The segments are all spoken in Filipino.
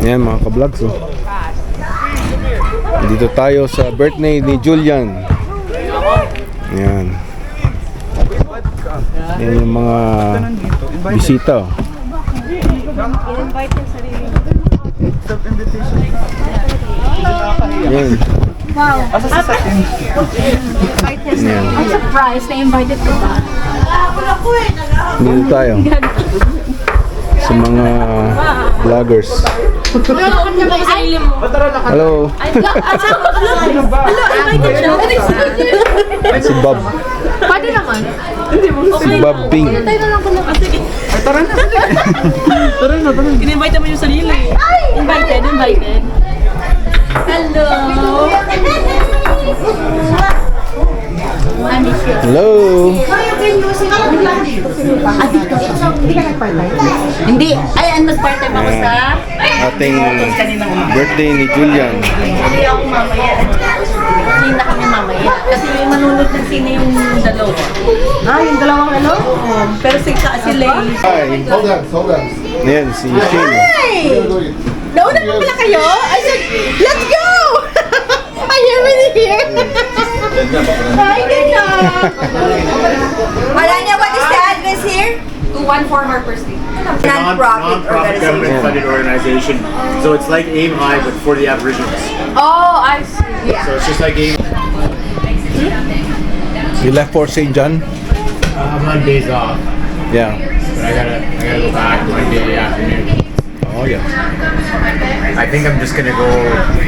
Ayan mga ka-vlogs, oh. Dito tayo sa birthday ni Julian. Ayan. Ayan yung mga bisita, oh. I-invite yung sarili. Ayan. Wow. I'm surprised na invited ko ba? Dito tayo sa mga vloggers. Hello. Si Bob. Pwede naman. Si Bob Ping. Tara na. In-invite naman yung sarili. Invited. Hello. Hello. Hindi. Ay, nag-part-time ako sa... Ating birthday ni Julian. Hindi ako mamaya. Hindi na kami mamaya. Kasi yung manunod ng sine yung dalawa. Yung dalawang ano? Pero sila. Hi. Hold on. Ayan, si Shane. Nauna pa pala kayo? I said, let's go! I am in here. Hi, Ganda. Malanya, what is the address here? 214 Harper Street. Non-profit government-funded organization. So it's like Aim High, but for the Aboriginals. Oh, I see. So it's just like Aim. You left for St. John? I'm on days off, Yeah. but I gotta go back Monday afternoon. Oh, yeah. I think I'm just gonna go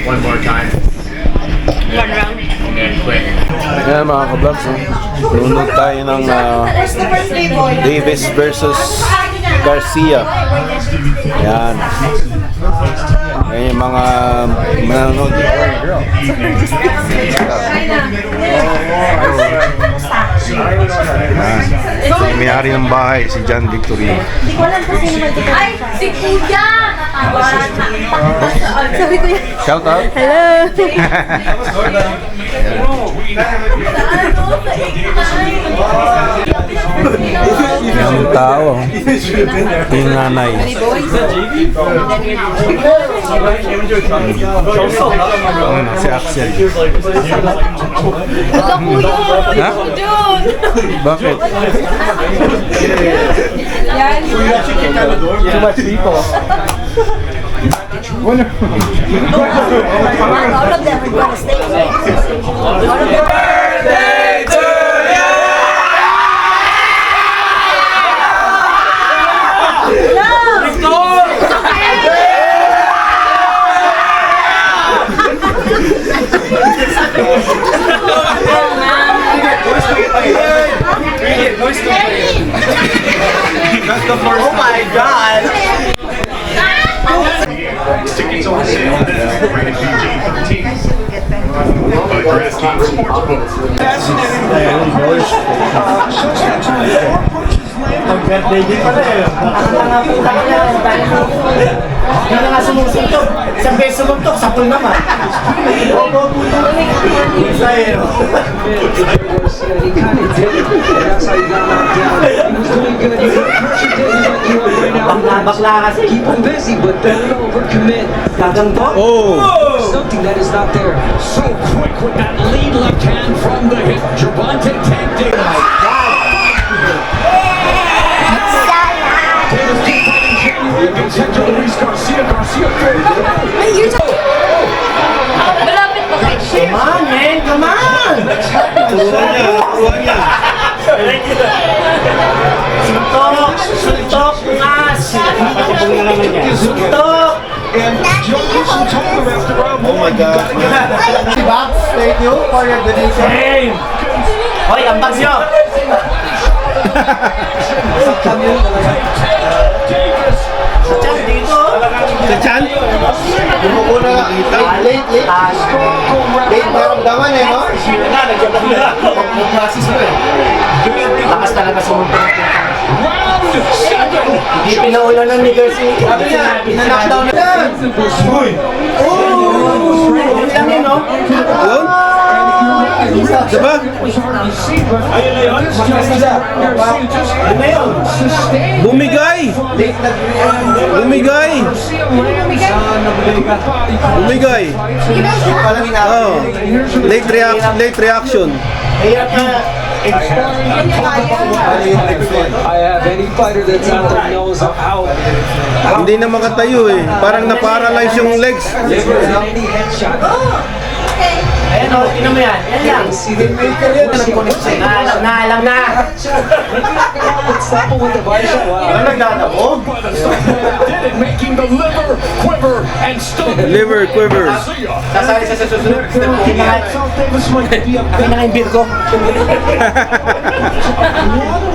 one more time. One round. And then quit. Ayan mga ka-vlogs, oh. Nunod tayo ng Davis versus Garcia. Ayan. Ayan yung mga manonood. Ayan. May-ari ng bahay, si John Victory. Ay, si Kuya! Sabi ko yan. Shout out. Hello. Yung tao, yung nanay. Si Axel. Ha? Bakit? Too much people. All of them are gonna stay. Birthday to you! Oh my God! Tickets on sale at rated PG-13. By DraftKings Sportsbook. Mag-birthday din pala eh. Nakakapita ka na. Hindi na nga sumusuntok. Isang beses sumuntok, sapul naman. Sa'yo. Bakla kasi. Keep on busy, but don't overcommit. Gaganto? Oh! Something that is not there. So quick with that lead left hand from the hip. Gervonta Tank Davis. Davis deep right in January against Hector Luis Garcia. Ay, you're so... Malapit ba kayo? Come on, man! Come on! Suntok! Ngas! Suntok! Oh my God. Box, thank you for your donation. Hey! Hoy, ang bags nyo! Sa chan, dito! Sa chan? Bumukuna nga. Late. Late maramdaman eh, no? Mag-process mo eh. Lakas talaga sumuntok. Hindi pinaulan ng ni Garcia. Sabi niya, pinanockdown na yan. Uy! Oh! Lang yun, no? Yun? Diba? Ayun na yun? Ayun na yun? Bumigay! Bumigay! Bumigay. Oh, late reaction. I have any fighter that's out there knows how Hindi na makatayo eh. Parang na-paralyze yung legs. any headshot. Ayan o, tinan mo yan. Yan lang. Alam na. Stop with the vice. Ano nagdadabo? Did it, making the liver quiver and still. Liver quivers. Sasali sa susunod. Davis might be a Akin na nga yung beer ko.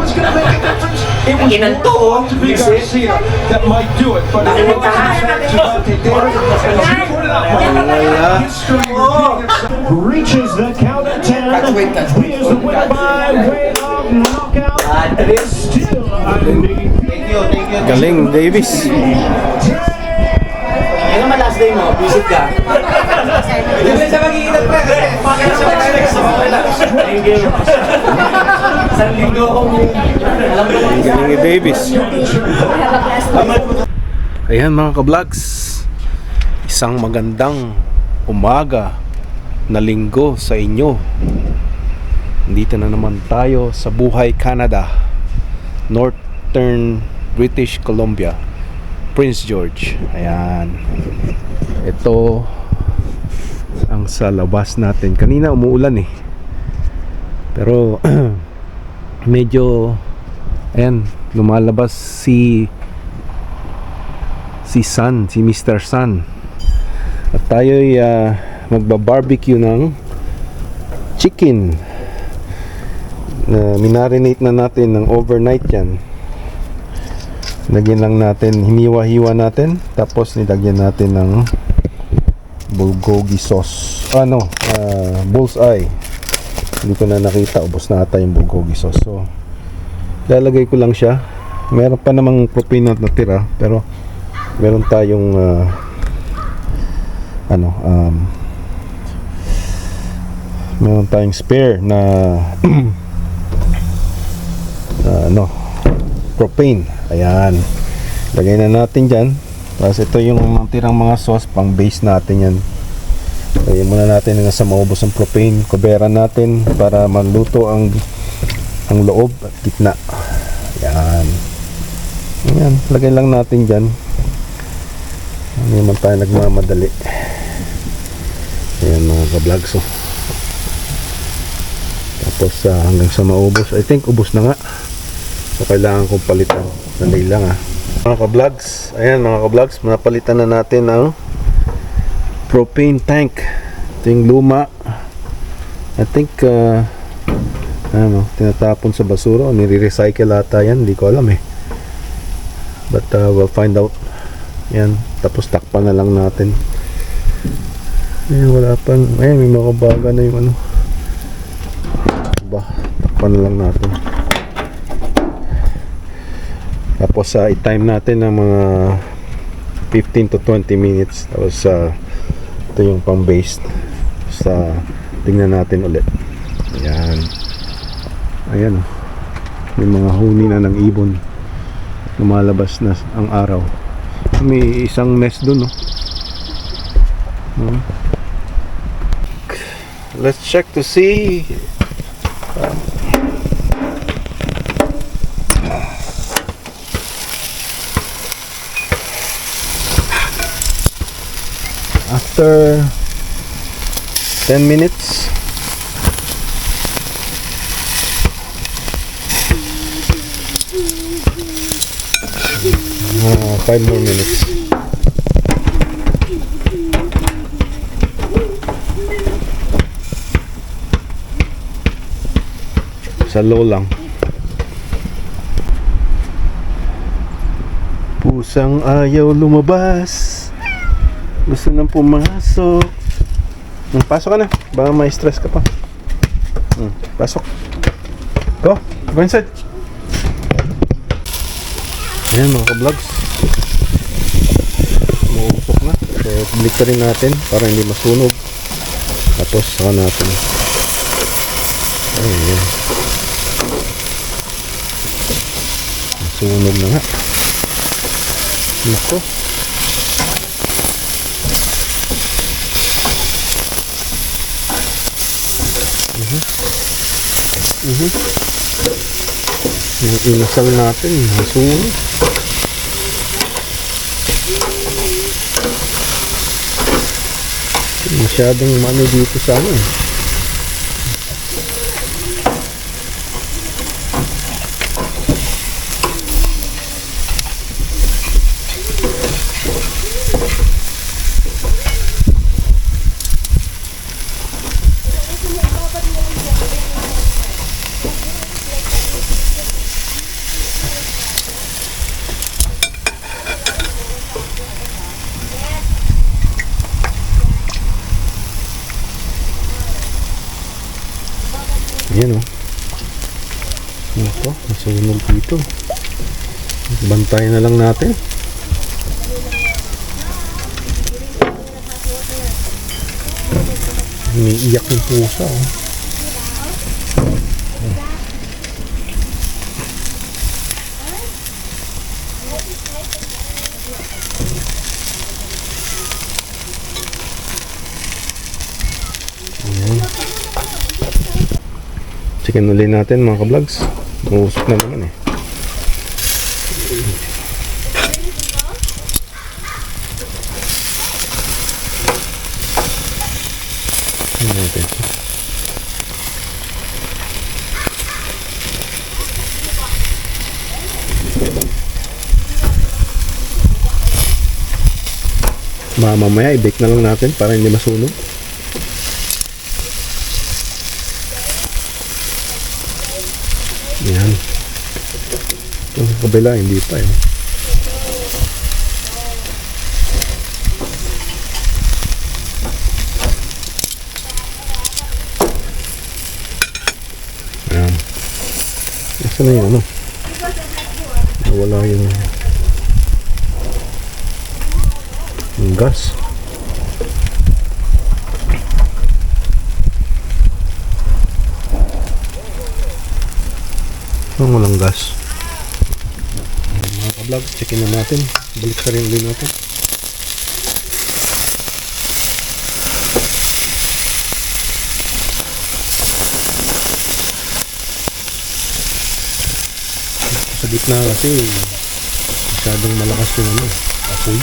was going to make a difference. It was Inanto oh. to be Garcia that might do it, but it was Gervonta Davis. Wala. Reaches the count at 10. He is the winner by way of knockout. Still undefeated. Thank you. Galing, Davis. Ngayon naman last day mo, visit ka. Hindi sa mag-iingat pa kasi makakita sa mga Thank you. Isang linggo akong alam ko lang. Galing ni Davis. Ayan mga ka-vlogs, isang magandang umaga na linggo sa inyo. Dito na naman tayo sa Buhay, Canada, Northern British Columbia, Prince George. Ayan, ito ang sa labas natin. Kanina umuulan eh, pero medyo ayan, lumalabas si Sun, si Mr. Sun. At tayo'y magba-barbecue ng chicken na minarinate na natin ng overnight yan. Lagyan lang natin, hiniwa-hiwa natin, tapos nilagyan natin ng bulgogi sauce, bullseye. Hindi ko na nakita, ubos na ata yung bulgogi sauce. So lalagay ko lang siya. Meron pa namang propane na natira, pero meron tayong meron tayong spare na propane. Ayan, lagay na natin dyan. Tapos ito yung tirang mga sauce, pang base natin yan. Lagyan muna natin hanggang sa maubos ang propane. Kuberan natin para maluto ang loob at gitna. Ayan, ayan, lagay lang natin dyan. Hindi naman tayo nagmamadali. Ayan mga ka-vlogs. Tapos hanggang sa maubos. I think ubos na nga. So kailangan kong palitan. Sandali lang mga ka-vlogs. Ayan mga ka-vlogs, napalitan na natin ang propane tank. Ito yung luma. I think tinatapon sa basura o nire-recycle ata yan. Hindi ko alam eh. But we'll find out. Yan, tapos takpan na lang natin. Ayan, wala pang, ayan, may mga baga na yung takpan na lang natin. Tapos i-time natin ng mga 15 to 20 minutes. Tapos ito yung pang base. Tingnan natin ulit. Ayan, ayan, may mga huni na ng ibon. Lumalabas na ang araw. May isang nest dun, no? Let's check to see. After 10 minutes. 5 more minutes. Sa low lang. Pusang ayaw lumabas, gusto nang pumasok. Pasok ka na, baka may stress ka pa. Pasok. Go inside. Ayan mga ka-vlogs, umuusok na. So balik rin natin para hindi masunog. Tapos saka natin. Ayan, masunog na nga. Nako, Yung inasal natin, nasunog. Masyadong mano dito sa ano eh. Ayan o. Ito, nasunog dito. Bantayan na lang natin. Umiiyak yung pusa o. Chicken ulit natin mga ka-vlogs. Uusok na naman eh. Ayan natin. Mamaya i-bake na lang natin para hindi masunog. Yan. Ito sa kabila, hindi pa yun. Yan. Nasaan na yung ano? Nawala yung gas. Walang gas. Mga ka-vlogs, checkin na natin. Balik ka rin ulit natin. Sa gitna kasi masyadong malakas yung ano, apoy.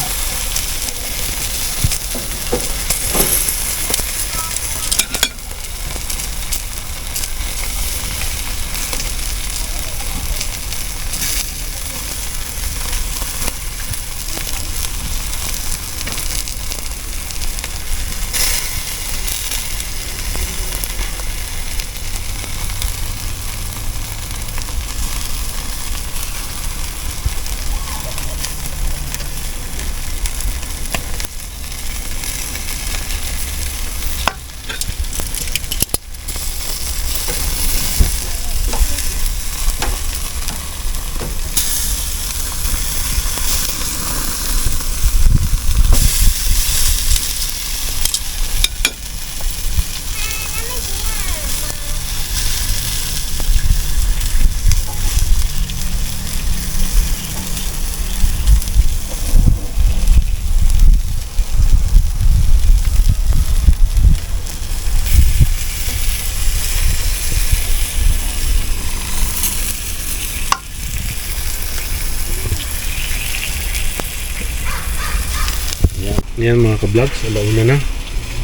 Yan mga ka-vlogs, alauna na.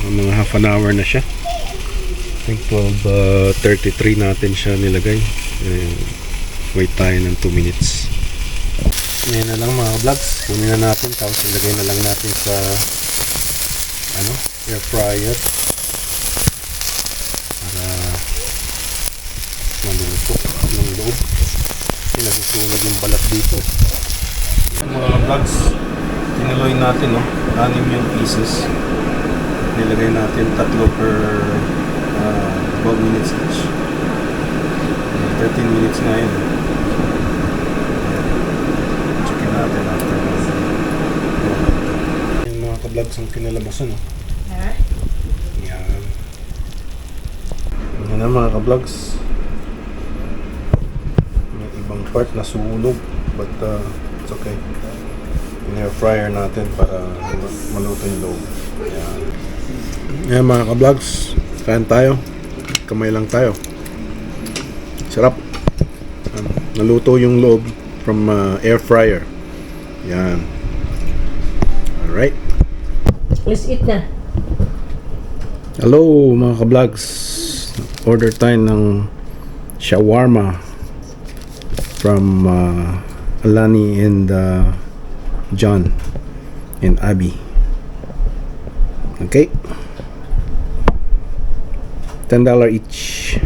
Mga half an hour na siya. I think 12:33 natin siya nilagay. Wait tayo ng 2 minutes. Yan na lang mga ka-vlogs. Kunin na natin, tapos ilagay na lang natin sa air fryer para maluto ng loob. Kasi nasusunog yung balat dito. Yan mga ka-vlogs, tinuloy natin 6 yung pieces. Nilagay natin 3 per 12 minutes each. 13 minutes na yun. Checkin natin after yung mga ka-vlogs ang kinalabasan. Yan. Yan na mga ka-vlogs. May ibang part na sunog, but it's okay. In-air fryer natin para maluto yung loob. Yan. Yan mga ka-vlogs, kain tayo. Kamay lang tayo. Sarap. Naluto yung loob from air fryer. Yan. Alright. Let's eat na. Hello mga ka-vlogs. Order tayo ng shawarma from Alani and John and Abby. Okay. $10 each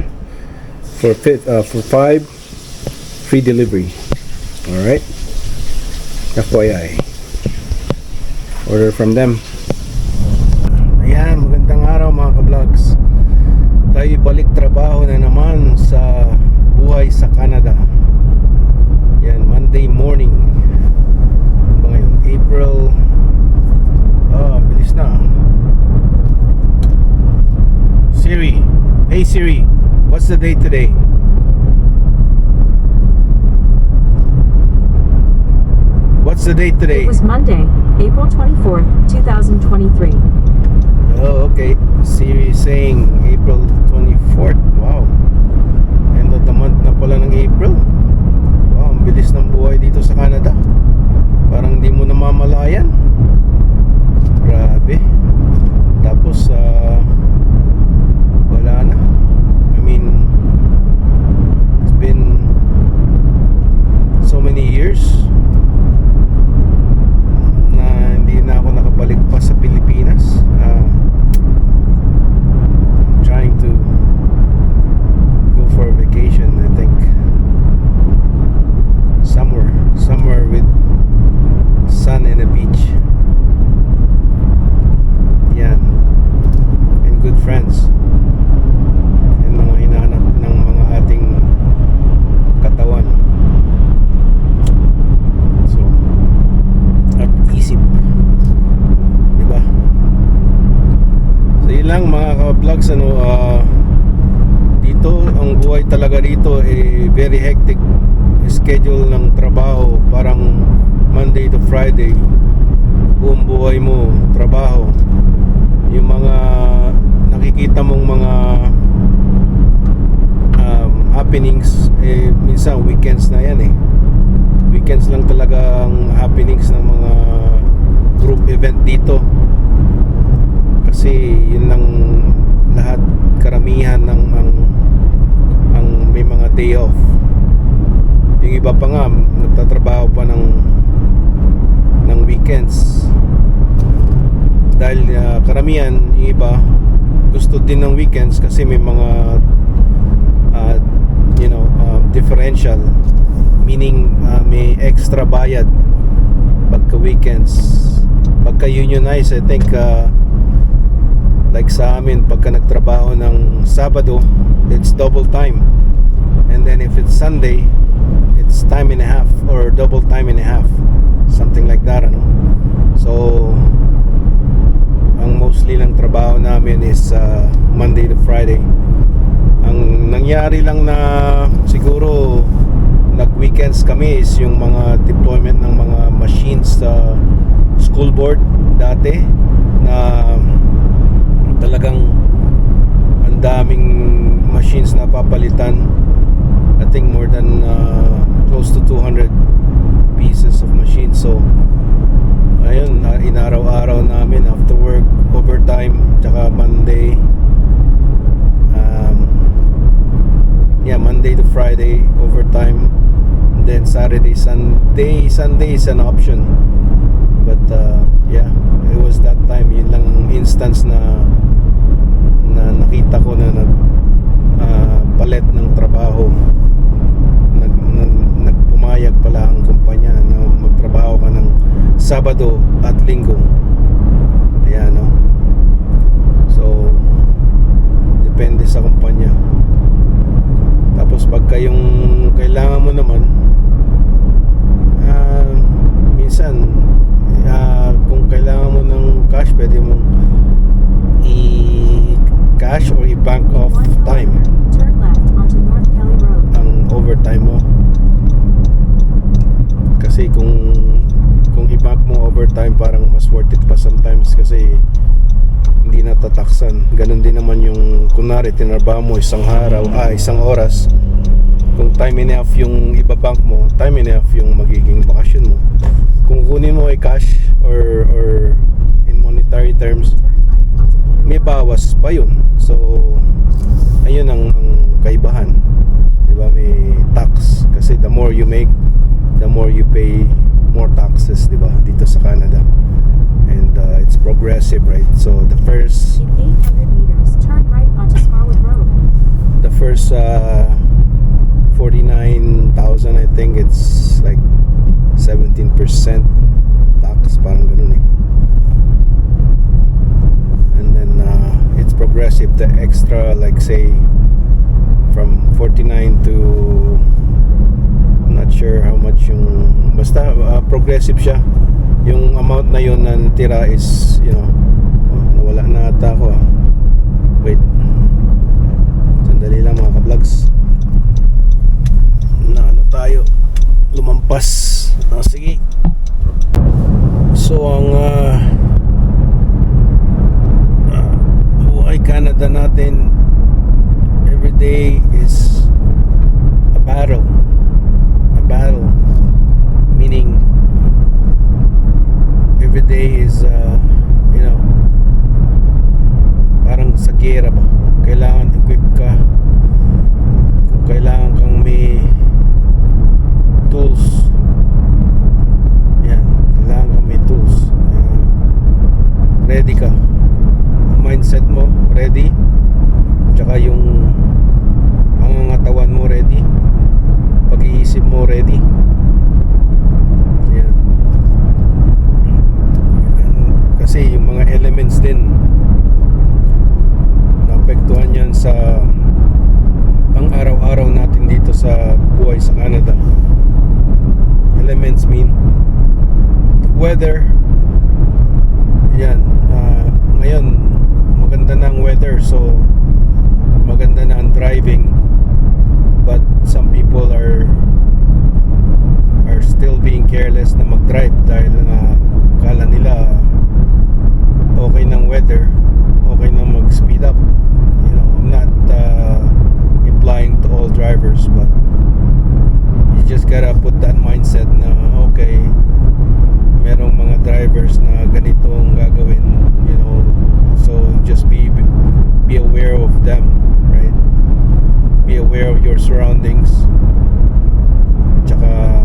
for 5 free delivery. All right. FYI. Order from them. Ayan, magandang araw mga ka-vlogs. Tayo balik trabaho na naman sa buhay sa Canada. Yan, Monday morning. Ngayon, April. Bilis na. Siri. Hey Siri, what's the date today? What's the date today? It was Monday, April 24th, 2023. Oh, okay. Siri is saying April 24th. Wow. End of the month na pala ng April. Wow, ang bilis ng buhay dito sa Canada. Parang di mo namamalayan. Grabe. Tapos, wala na. I mean, it's been so many years na hindi na ako nakabalik pa sa Pilipinas. I'm trying to go for a vacation, I think. Somewhere with sun and a beach. Yan. And good friends. Yan mga hinahanap ng mga ating katawan. So, at isip. Diba? So yun lang mga ka-vlogs, dito ang buhay talaga dito very hectic schedule ng trabaho. Parang Monday to Friday buong buhay mo trabaho. Yung mga nakikita mong mga happenings minsan weekends na yan weekends lang talaga ang happenings ng mga group event dito, kasi yun lang lahat, karamihan ng ang may mga day off. Yung iba pa nga nagtatrabaho pa ng weekends dahil karamihan, yung iba gusto din ng weekends kasi may mga differential, meaning may extra bayad pagka weekends. Pagka unionized, I think like sa amin, pagka nagtrabaho ng Sabado, it's double time, and then if it's Sunday, it's time and a half or double time and a half, something like that, so ang mostly lang trabaho namin is Monday to Friday. Ang nangyari lang na siguro nag-weekends kami is yung mga deployment ng mga machines sa school board dati, na talagang ang daming machines na papalitan. I think more than close to 200 pieces of machines. So ayun, inaraw-araw namin after work, overtime, tsaka Monday, Monday to Friday overtime, and then Saturday, Sunday is an option, but it was that time. Yun lang ang instance na nakita ko na palit ng trabaho, nagpumayag pala ang kumpanya na magtrabaho ka ng Sabado at Linggo. Ayan, no? So depende sa kumpanya. Tapos pagka yung kailangan mo naman, minsan kung kailangan mo ng cash, pwede mong i-cash or i-bank off time Turn left onto North Kelly Road. ang overtime mo. Kasi kung i-bank mo overtime, parang mas worth it pa sometimes kasi hindi natataksan. Ganun din naman yung kunwari tinarbaho mo isang oras, Kung time and a half yung ibabank mo, time and a half yung magiging bakasyon mo. Kung kunin mo ay cash or in monetary terms, may bawas pa yun. So ayun ang kaibahan, diba? May tax kasi the more you make, the more you pay more taxes, diba, dito sa Canada. And it's progressive, right? So the first In 800 meters, turn right onto Smallwood Road. the first 49,000, I think it's like 17% tax, parang ganun eh. And then it's progressive. The extra, like say from 49 to, I'm not sure how much yung, basta progressive siya. Yung amount na yun na natira is, you know, nawala na ata ako ah. Wait, sandali lang mga ka-vlogs. Na ano tayo, lumampas. Sige. So ang buhay Canada natin, every day is a battle. Meaning every day is you know, parang sa gera ba, kailangan equip ka, kung kailangan kang may tools, yan, kailangan kang may tools, ready ka, yung mindset mo ready, tsaka yung pangangatawan mo ready, pag-iisip mo ready. Yan. Kasi yung mga elements din naapektuhan yan sa pang-araw-araw natin dito sa buhay sa Canada. Elements mean weather. Yan. Ngayon maganda na ang weather, so maganda na ang driving, but some people are still being careless na mag-drive dahil kala nila okay ng weather, okay na mag-speed up. You know, I'm not implying to all drivers, but you just gotta put that mindset na okay, merong mga drivers na ganito ang gagawin, you know, so just be aware of them, right? Be aware of your surroundings, tsaka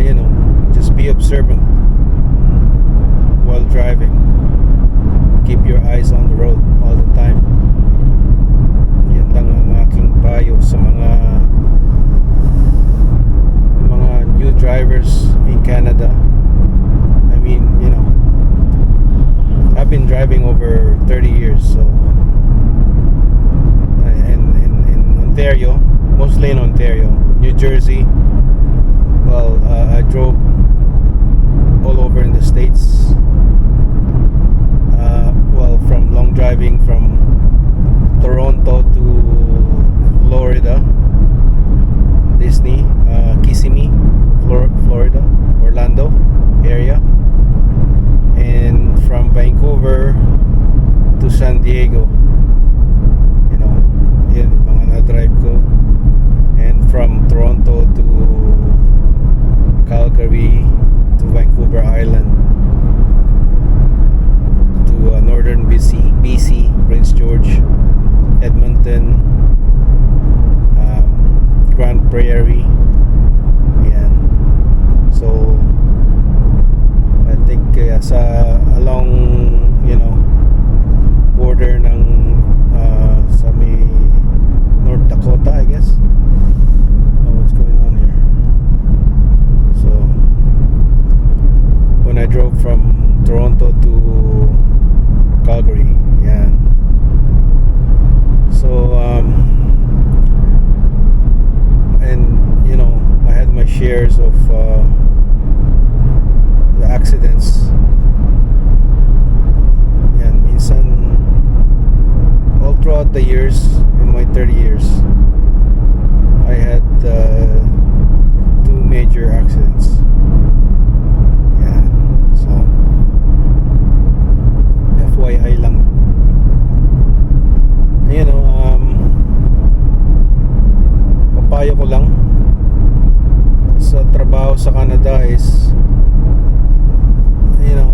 you know, just be observant while driving. Keep your eyes on the road all the time. Yan lang ang aking payo sa mga new drivers in Canada. I mean, you know, I've been driving over 30 years, so in Ontario, mostly in Ontario, New Jersey. Well, I drove all over in the States. Well, from long driving from Toronto to Florida, Disney, Kissimmee, Florida, Orlando area, and from Vancouver to San Diego. You know, yan yung mga na-drive ko. And from Toronto to Calgary to Vancouver Island to northern BC, Prince George, Edmonton, Grand Prairie. Yan. So I think sa along, you know, border ng sa may North Dakota, I guess. Oh, what's going on here? So when I drove from Toronto to Calgary, yeah. So and you know, I had my shares of the accidents. Yan, minsan all throughout the years, in my 30 years, I had 2 major accidents. Yan. So FYI lang. You know, quota is, you know,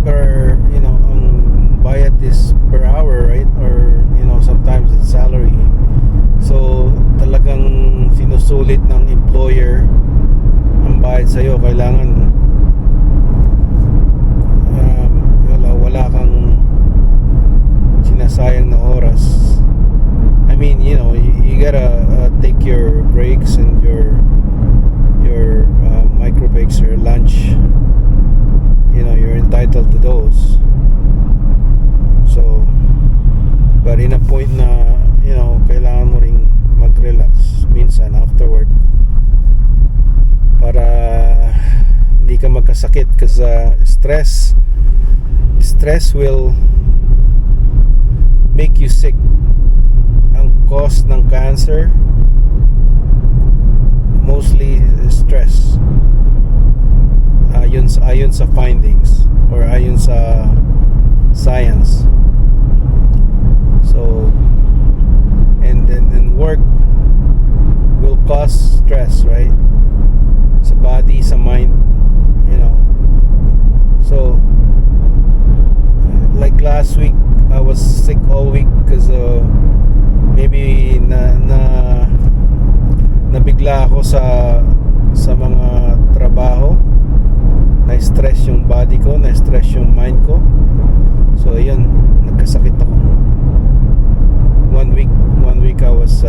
per, you know, ang bayad is per hour, right? Or, you know, sometimes it's salary. So talagang sinusulit ng employer ang bayad sa'yo. Kailangan wala kang sinasayang na oras. I mean, you know, you gotta take your breaks and your micro breaks or lunch. You know, you're entitled to those. So, but in a point na, you know, kailangan mo ring mag-relax minsan afterward para hindi ka magkasakit, kasi stress will make you sick. Ang cause ng cancer mostly stress, ayon sa findings or ayon sa science. So, and work will cause stress, right? Sa body, sa mind, you know. So like last week, I was sick all week because maybe nabigla ako sa mga trabaho. Na-stress yung body ko, na-stress yung mind ko. So ayun, nagkasakit ako. One week I was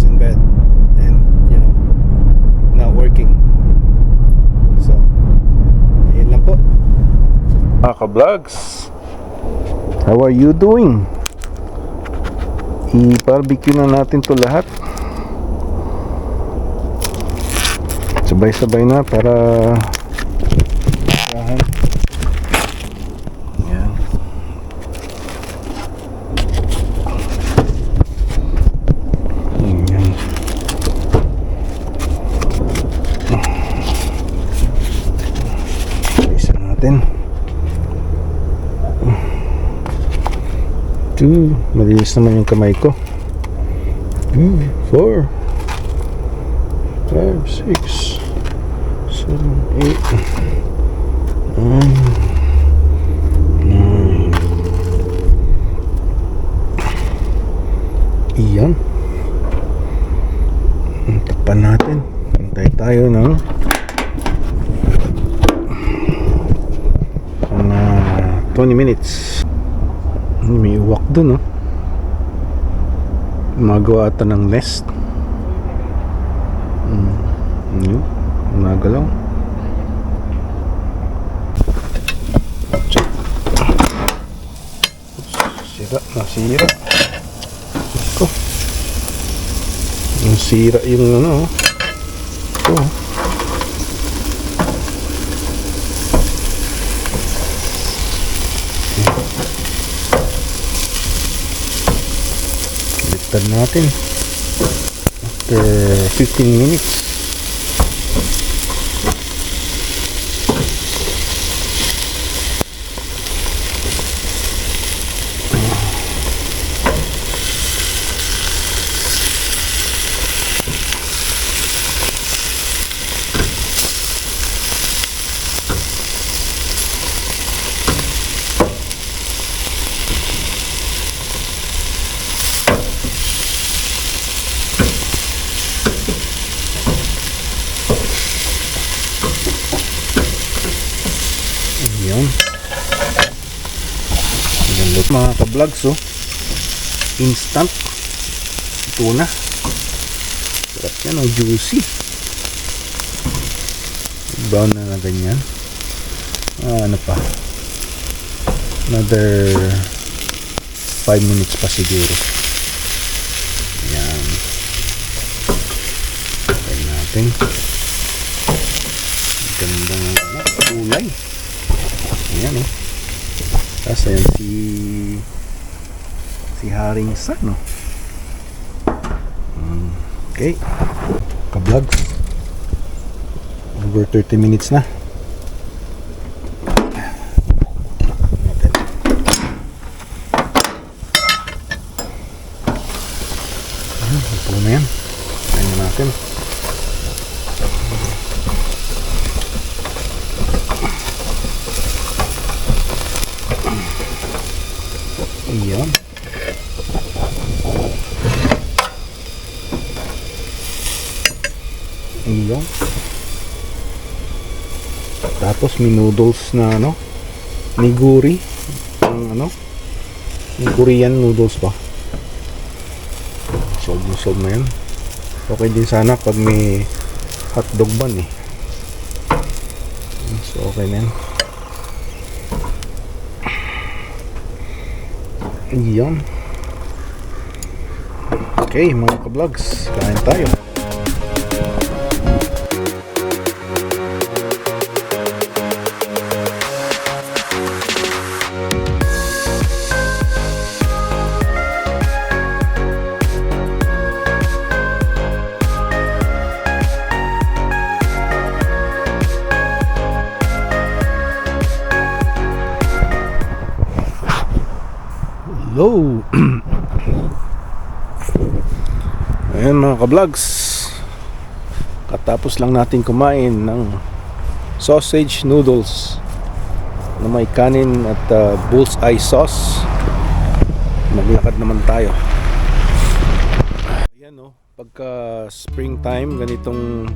in bed and, you know, not working. So ayun lang po. Mga ka-vlogs, how are you doing? I-barbecue na natin to lahat. Sabay-sabay na para yan. Yan. Isa natin. Malinis naman yung kamay ko. 4 5 6 7 8 9 iyan. Takpan natin. Hintay tayo ng 20 minutes. May uwak dun, oh. Magawa ata ng nest. Nagalaw. Nasira. Ito. Yung sira yung ano. Ito. Baliktad natin. After 15 minutes. Ayan. Ayan look mga ka-vlogs, oh. Instant tuna. Sarap yan, oh, juicy. Brown na ganyan. Ano pa, another 5 minutes pa siguro. Ayan. Try natin. Ganda ng kulay. Ayan, oh. Tapos ayan si Haring San, no? Okay. Ka-vlogs. Over 30 minutes na. Natin. Ito na yan. Ayan na natin. Yan. Ayan. Tapos may noodles na ano, niguri, ang ano, yung Korean noodles ba. Sob na yan. Okay din sana pag may hotdog bun eh. So okay na yan. Ayan. Okay mga ka-vlogs, kain tayo. Hello. Ayan mga ka-vlogs, katapos lang natin kumain ng sausage noodles na may kanin at bullseye sauce. Naglakad naman tayo. Ayan o, pagka springtime, ganitong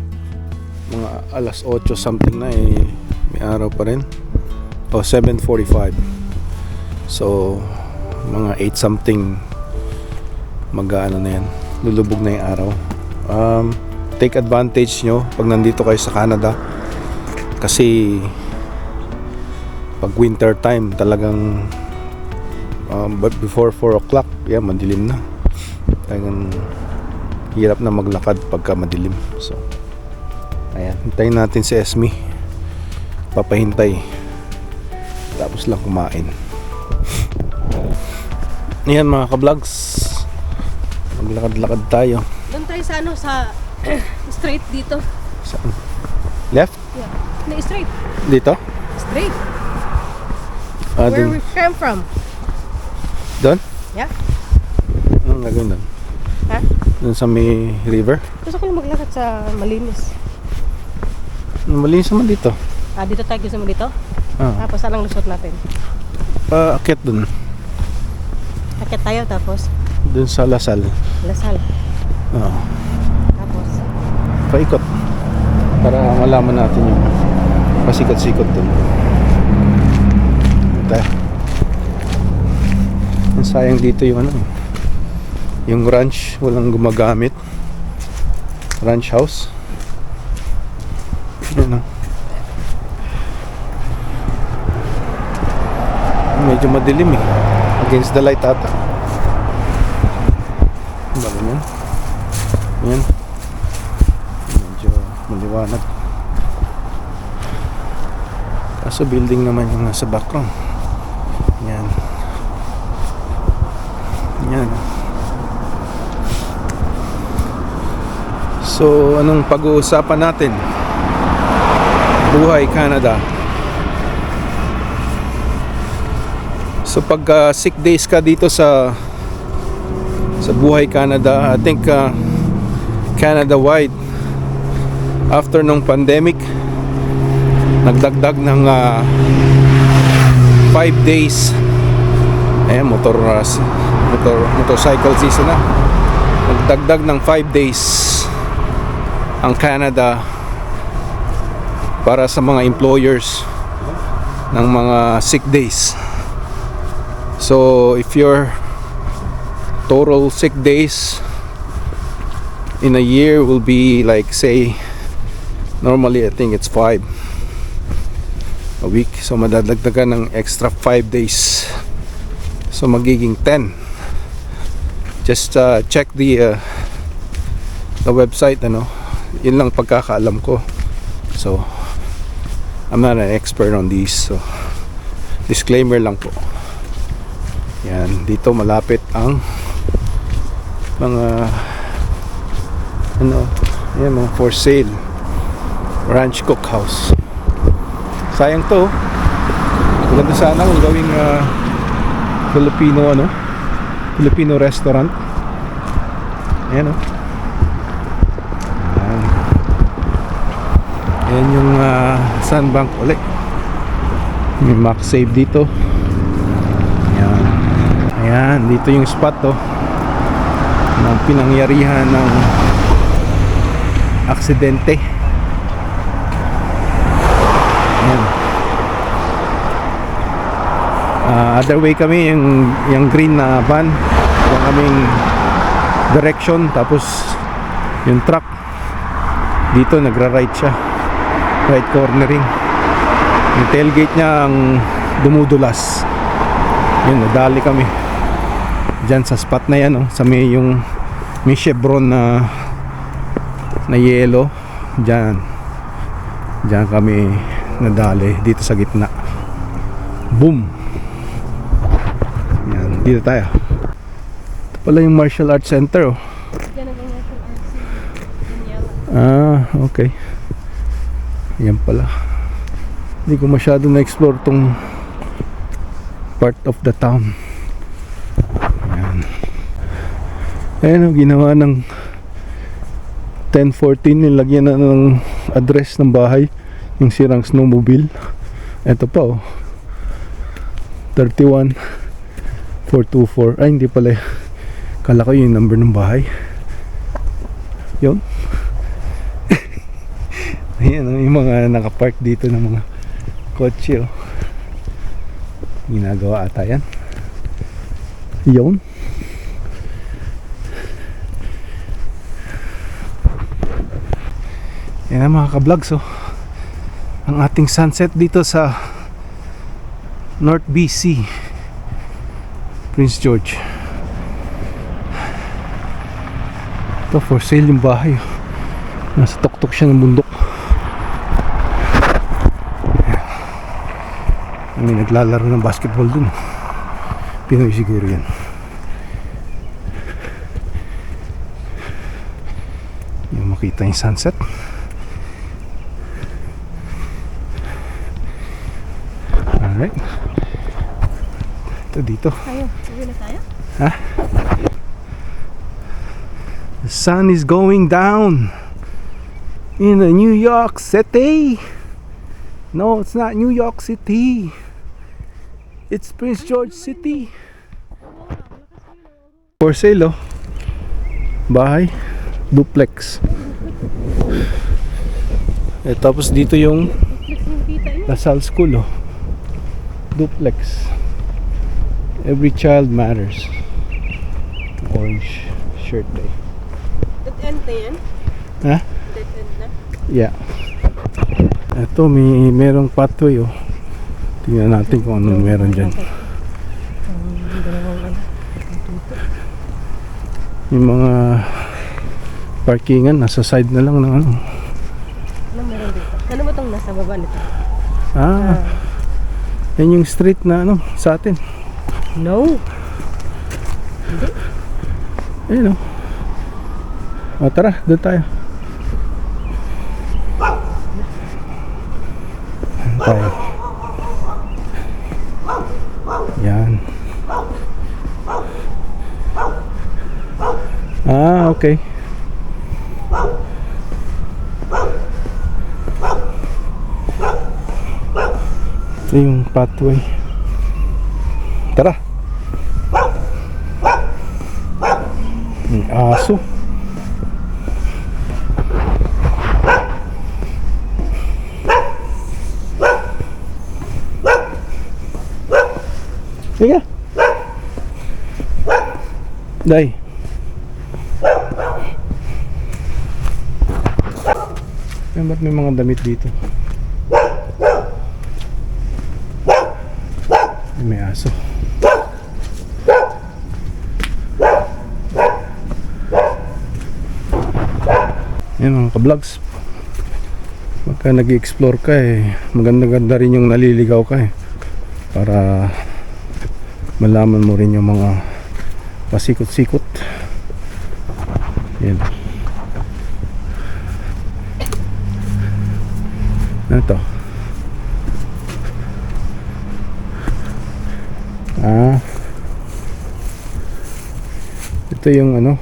mga alas 8 something na eh, may araw pa rin. O 7:45. So mga 8 something mag-ano na yan, lulubog na yung araw. Take advantage nyo pag nandito kayo sa Canada, kasi pag winter time talagang but before 4 o'clock yan, madilim na. Talagang hirap na maglakad pagka madilim. So ayan, hintayin natin si Esme, papahintay tapos lang kumain. Ayan mga ka-vlogs, maglakad-lakad tayo. Doon tayo sa ano, sa straight dito. Saan? Left? Yeah. No, straight. Dito? Straight. Ah, Where dun. we came from. Doon? Yeah. Anong gagawin doon? Ha? Doon sa may river? Gusto ko lang maglakad sa malinis. Malinis naman dito. Dito tayo, gusto mo dito? Ah, Tapos saan ang lusot natin? paakyat doon. Akit tayo, tapos Doon sa Lasal. Lasal. Oo. Tapos Paikot. Para malaman natin yung pasikot-sikot doon. Ito. Ang sayang dito yung ano, yung ranch, walang gumagamit. Ranch house. Yan o. Medyo madilim eh. Against the light ata. Bago yan. Yan. Medyo maliwanag. Kaso building naman yung nasa background. Yan. Yan. So, anong pag-uusapan natin? Buhay Canada. So pag sick days ka dito sa Buhay Canada, I think Canada-wide, after nung pandemic, nagdagdag ng 5 days. Ayan, motorcycle season na. Nagdagdag ng 5 days ang Canada para sa mga employers ng mga sick days. So if your total sick days in a year will be like, say, normally I think it's 5 a week, so madadagdagan ng extra 5 days, so magiging 10. Just check the website, ano. Yun lang pagkakaalam ko, so I'm not an expert on these, so disclaimer lang po. Yan, dito malapit ang mga ano, yan, mga for sale ranch cookhouse. Sayang to. Maganda sana kung gawing Filipino, ano, Filipino restaurant. Ayan, oh. Ayan. Ayan yung sandbank ulit. May MaxSave dito. Ayan. Ayan, dito yung spot to ng pinangyarihan ng aksidente. Ayan. Other way kami, yung green na van, yung kaming direction, tapos yung truck dito nagra-right siya, right cornering. Yung tailgate niya ang dumudulas. Yun, nadali kami dyan sa spot na yan, oh, sa may yung may chevron na yellow. Dyan kami nadali, dito sa gitna. Boom. Yan, dito tayo. Ito pala yung martial arts center, oh. Okay. Yan pala. Hindi ko masyado na-explore tong part of the town. Ayan, ginawa ng 1014, nilagyan na ng address ng bahay, yung sirang snowmobile. Ito pa, oh, 31424. Ay, hindi pala, kala ko yung number ng bahay. Yun. Ayan, oh, yung mga nakapark dito ng mga kotse, oh. Ginagawa ata yan. Yun. Yan na mga ka-vlogs, oh, ang ating sunset dito sa North BC, Prince George. Ito for sale yung bahay, oh. Nasa tuktok siya ng bundok. May naglalaro ng basketball dun. Pinoy siguro yan. Yung makita yung sunset. Alright. Ito dito. Tayo, sabi na tayo? Ha? The sun is going down in the New York City. No, it's not New York City. It's Prince George City. For sale, oh. Bahay, duplex. Tapos dito yung Lasal School, oh. Duplex. Every child matters. Orange shirt day. Dead end na yan? Ha? Dead end na? Yeah. Ito, merong pathway, oh. Tingnan natin kung anong meron dyan. Yung mga parkingan nasa side na lang ng ano. Anong meron dito? Ano ba itong nasa baba nito? Yan yung street na ano sa atin. No. Hindi. Ayun, oh. O tara, doon tayo. Tayo. Yan. Okay. Ito yung pathway. Tara. May aso. Sige. Day. Ba't may mga damit dito? May aso. Yan mga ka-vlogs. Pagka nag-explore ka maganda-ganda rin yung naliligaw ka para malaman mo rin yung mga pasikot-sikot. Yan. Ano to? Ito yung ano,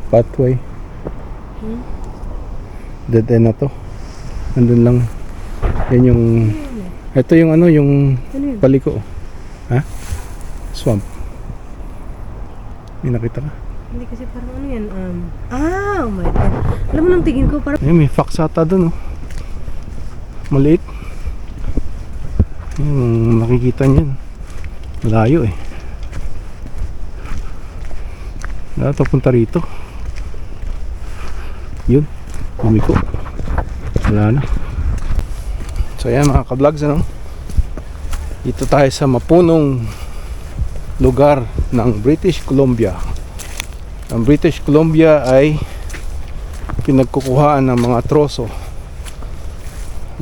pathway. Dead end na to. Nandun lang. Yan yung, ito yung ano, yung paliko. Ha? Swamp. May nakita ka? Hindi kasi parang ano yan, oh my God. Alam mo nang tingin ko parang... Ayun, may fox ata dun, oh. Maliit. Yung nakikita niyan. Malayo eh. Wala papunta rito. Yun. Bumiko. Wala na. So ayan mga ka-vlogs, ano? Dito tayo sa mapunong lugar ng British Columbia. Ang British Columbia ay pinagkukuhaan ng mga troso,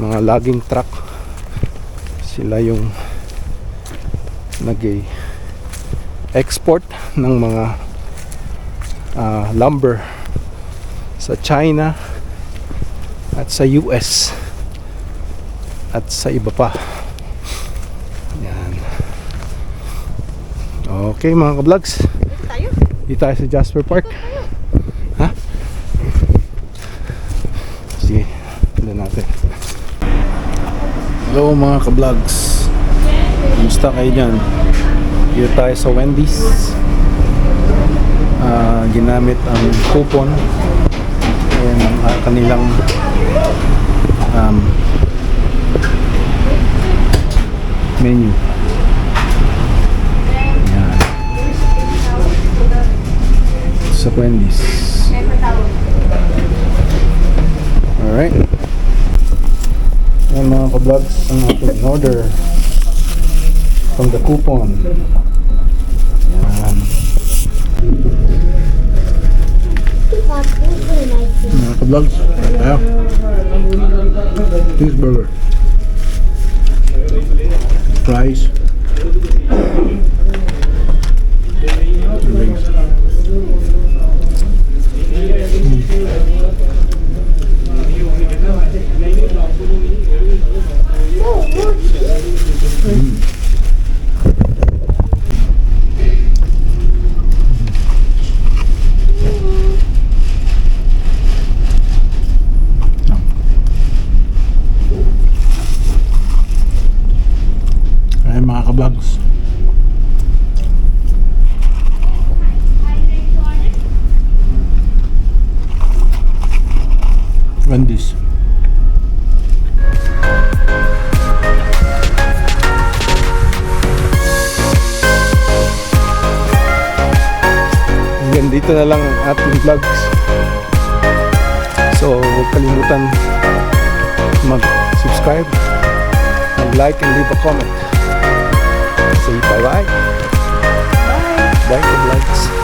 mga logging truck. Sila yung nag-export ng mga lumber sa China at sa US at sa iba pa. Yan. Okay mga ka-vlogs, dito tayo sa Jasper Park. Ha? Sige, tignan natin. Hello mga ka-vlogs, kumusta kayo dyan? Dito tayo sa Wendy's. Ginamit ang coupon and ang kanilang menu. Yan. Sa Wendy's. Alright. Yan mga ka-vlogs, ang ating order from the coupon. Yan. Mga ka-vlogs, ayan. Cheeseburger. Fries. Wings. Ay mga ka-vlogs, Wendy's. Hanggang dito na lang ang ating vlogs. So huwag kalimutan mag-subscribe, mag-like and leave a comment. Say bye-bye. Bye to vlogs.